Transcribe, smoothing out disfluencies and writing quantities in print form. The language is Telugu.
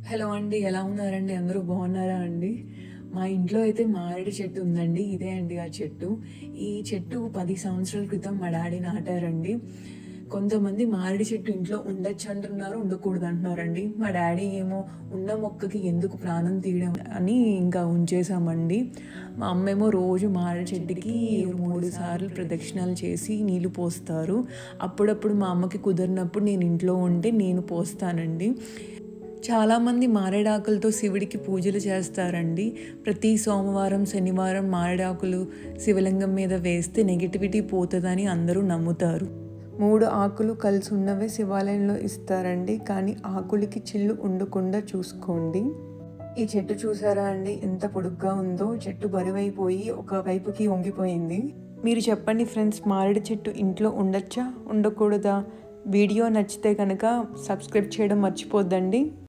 హలో అండి. ఎలా ఉన్నారండి? అందరూ బాగున్నారా అండి? మా ఇంట్లో అయితే మారేడు చెట్టు ఉందండి. ఇదే అండి ఆ చెట్టు. ఈ చెట్టు 10 సంవత్సరాల క్రితం మా డ్యాడీ నాటారండి. కొంతమంది మారేడు చెట్టు ఇంట్లో ఉండొచ్చు అంటున్నారు, ఉండకూడదు అంటున్నారండి. మా డ్యాడీ ఏమో ఉన్న మొక్కకి ఎందుకు ప్రాణం తీయడం అని ఇంకా ఉంచేసామండి. మా అమ్మేమో రోజు మారేడు చెట్టుకి 3 సార్లు ప్రదక్షిణాలు చేసి నీళ్లు పోస్తారు. అప్పుడప్పుడు మా అమ్మకి కుదిరినప్పుడు నేను ఇంట్లో ఉంటే నేను పోస్తానండి. చాలామంది మారేడాకులతో శివుడికి పూజలు చేస్తారండి. ప్రతి సోమవారం, శనివారం మారేడాకులు శివలింగం మీద వేస్తే నెగిటివిటీ పోతుందని అందరూ నమ్ముతారు. 3 ఆకులు కలిసి ఉన్నవే శివాలయంలో ఇస్తారండి. కానీ ఆకులకి చిల్లు ఉండకుండా చూసుకోండి. ఈ చెట్టు చూసారా అండి ఎంత పొడుగ్గా ఉందో? చెట్టు బరువైపోయి ఒక వైపుకి వంగిపోయింది. మీరు చెప్పండి ఫ్రెండ్స్, మారేడు చెట్టు ఇంట్లో ఉండొచ్చా, ఉండకూడదా? వీడియో నచ్చితే కనుక సబ్స్క్రైబ్ చేయడం మర్చిపోద్దండి.